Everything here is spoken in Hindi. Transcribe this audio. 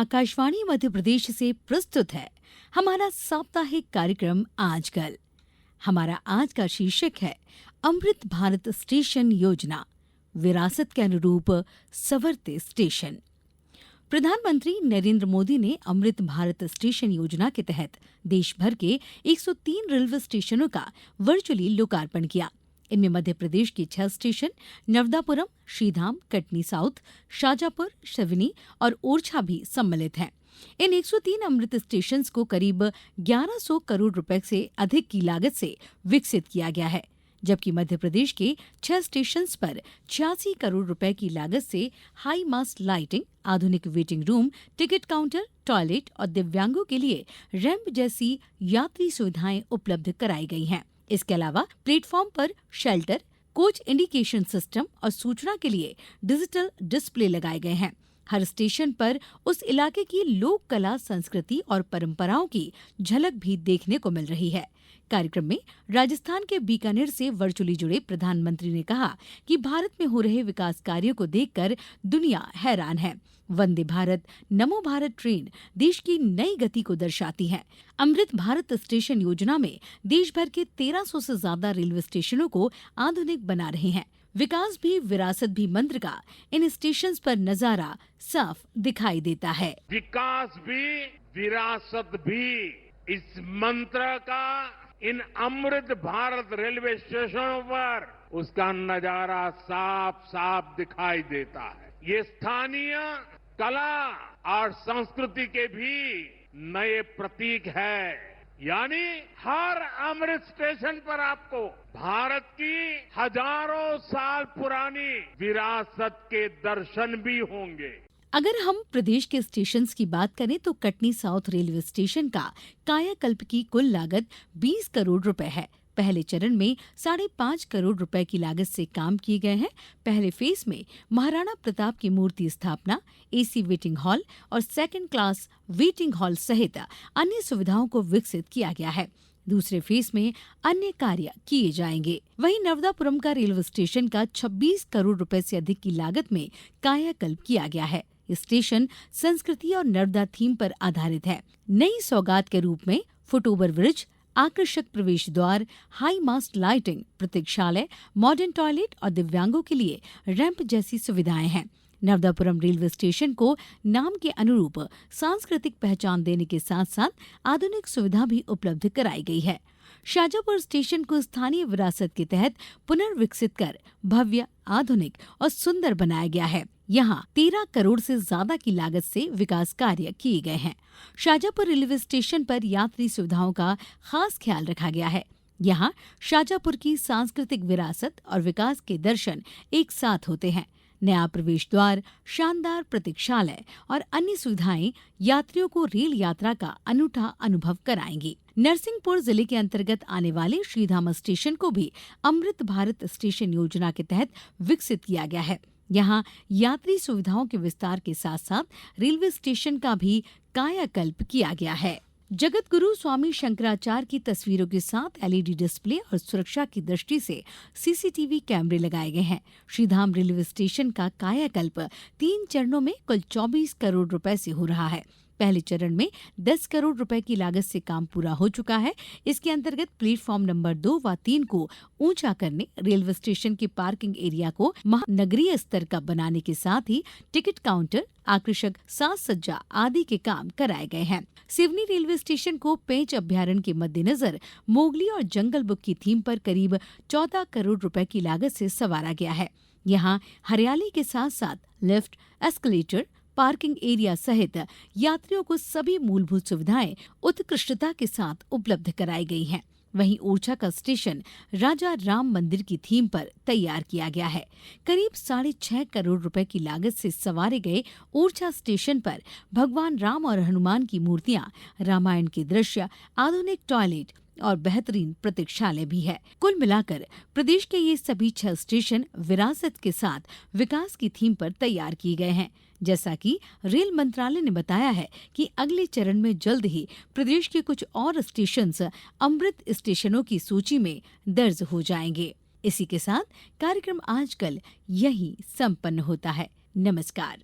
आकाशवाणी मध्य प्रदेश से प्रस्तुत है हमारा साप्ताहिक कार्यक्रम आजकल। हमारा आज का शीर्षक है अमृत भारत स्टेशन योजना, विरासत के अनुरूप संवरते स्टेशन। प्रधानमंत्री नरेंद्र मोदी ने अमृत भारत स्टेशन योजना के तहत देश भर के 103 रेलवे स्टेशनों का वर्चुअली लोकार्पण किया। इनमें मध्य प्रदेश के 6 स्टेशन नर्मदापुरम, श्रीधाम, कटनी साउथ, शाजापुर, सिवनी और ओरछा भी सम्मिलित हैं। इन 103 अमृत स्टेशंस को करीब 1100 करोड़ रुपए से अधिक की लागत से विकसित किया गया है, जबकि मध्य प्रदेश के 6 स्टेशंस पर 86 करोड़ रुपए की लागत से हाई मास्ट लाइटिंग, आधुनिक waiting room, ticket counter, toilet और दिव्यांगों के लिए रैंप जैसी यात्री सुविधाएं उपलब्ध कराई गई हैं। इसके अलावा प्लेटफॉर्म पर शेल्टर, कोच इंडिकेशन सिस्टम और सूचना के लिए डिजिटल डिस्प्ले लगाए गए हैं। हर स्टेशन पर उस इलाके की लोक कला, संस्कृति और परंपराओं की झलक भी देखने को मिल रही है। कार्यक्रम में राजस्थान के बीकानेर से वर्चुअली जुड़े प्रधानमंत्री ने कहा कि भारत में हो रहे विकास कार्यों को देखकर दुनिया हैरान है। वंदे भारत, नमो भारत ट्रेन देश की नई गति को दर्शाती है। अमृत भारत स्टेशन योजना में देश भर के 1300 से ज्यादा रेलवे स्टेशनों को आधुनिक बना रहे हैं। विकास भी विरासत भी मंत्र का इन स्टेशंस पर नजारा साफ दिखाई देता है। विकास भी विरासत भी, इस मंत्र का इन अमृत भारत रेलवे स्टेशनों पर उसका नजारा साफ साफ दिखाई देता है। ये स्थानीय कला और संस्कृति के भी नए प्रतीक है। यानी हर अमृत स्टेशन पर आपको भारत की हजारों साल पुरानी विरासत के दर्शन भी होंगे। अगर हम प्रदेश के स्टेशंस की बात करें तो कटनी साउथ रेलवे स्टेशन का कायाकल्प की कुल लागत 20 करोड़ रुपए है। पहले चरण में 5.5 करोड़ रुपए की लागत से काम किए गए हैं। पहले फेज में महाराणा प्रताप की मूर्ति स्थापना, एसी वेटिंग हॉल और सेकंड क्लास वेटिंग हॉल सहित अन्य सुविधाओं को विकसित किया गया है। दूसरे फेज में अन्य कार्य किए जाएंगे। वहीं नर्मदापुरम का रेलवे स्टेशन का 26 करोड़ रुपए से अधिक की लागत में कायाकल्प किया गया है। स्टेशन संस्कृति और नर्मदा थीम पर आधारित है। नई सौगात के रूप में फुटओवर ब्रिज, आकर्षक प्रवेश द्वार, हाई मास्ट लाइटिंग, प्रतीक्षालय, मॉडर्न टॉयलेट और दिव्यांगों के लिए रैंप जैसी सुविधाएं हैं। नर्मदापुरम रेलवे स्टेशन को नाम के अनुरूप सांस्कृतिक पहचान देने के साथ साथ आधुनिक सुविधा भी उपलब्ध कराई गई है। शाजापुर स्टेशन को स्थानीय विरासत के तहत पुनर्विकसित कर भव्य, आधुनिक और सुंदर बनाया गया है। यहाँ 13 करोड़ से ज्यादा की लागत से विकास कार्य किए गए हैं। शाजापुर रेलवे स्टेशन पर यात्री सुविधाओं का खास ख्याल रखा गया है। यहाँ शाजापुर की सांस्कृतिक विरासत और विकास के दर्शन एक साथ होते हैं। नया प्रवेश द्वार, शानदार प्रतीक्षालय और अन्य सुविधाएं यात्रियों को रेल यात्रा का अनूठा अनुभव कराएंगी। नरसिंहपुर जिले के अंतर्गत आने वाले श्रीधाम स्टेशन को भी अमृत भारत स्टेशन योजना के तहत विकसित किया गया है। यहाँ यात्री सुविधाओं के विस्तार के साथ साथ रेलवे स्टेशन का भी कायाकल्प किया गया है। जगत गुरु स्वामी शंकराचार्य की तस्वीरों के साथ एलईडी डिस्प्ले और सुरक्षा की दृष्टि से सीसीटीवी कैमरे लगाए गए हैं। श्रीधाम रेलवे स्टेशन का कायाकल्प 3 चरणों में कुल 24 करोड़ रुपए से हो रहा है। पहले चरण में 10 करोड़ रुपए की लागत से काम पूरा हो चुका है। इसके अंतर्गत प्लेटफॉर्म नंबर 2 व 3 को ऊंचा करने, रेलवे स्टेशन के पार्किंग एरिया को महानगरीय स्तर का बनाने के साथ ही टिकट काउंटर, आकर्षक साज सज्जा आदि के काम कराए गए हैं। सिवनी रेलवे स्टेशन को पेंच अभ्यारण्य के मद्देनजर मोगली और जंगल बुक की थीम पर करीब 14 करोड़ रुपए की लागत से संवारा गया है। यहाँ हरियाली के साथ साथ लिफ्ट, एस्केलेटर, पार्किंग एरिया सहित यात्रियों को सभी मूलभूत सुविधाएं उत्कृष्टता के साथ उपलब्ध कराई गई हैं। वहीं ओरछा का स्टेशन राजा राम मंदिर की थीम पर तैयार किया गया है। करीब 6.5 करोड़ रुपए की लागत से संवारे गए ओरछा स्टेशन पर भगवान राम और हनुमान की मूर्तियां, रामायण के दृश्य, आधुनिक टॉयलेट और बेहतरीन प्रतीक्षालय भी है। कुल मिलाकर प्रदेश के ये सभी 6 स्टेशन विरासत के साथ विकास की थीम पर तैयार किए गए हैं। जैसा कि रेल मंत्रालय ने बताया है कि अगले चरण में जल्द ही प्रदेश के कुछ और स्टेशंस अमृत स्टेशनों की सूची में दर्ज हो जाएंगे। इसी के साथ कार्यक्रम आजकल यही संपन्न होता है। नमस्कार।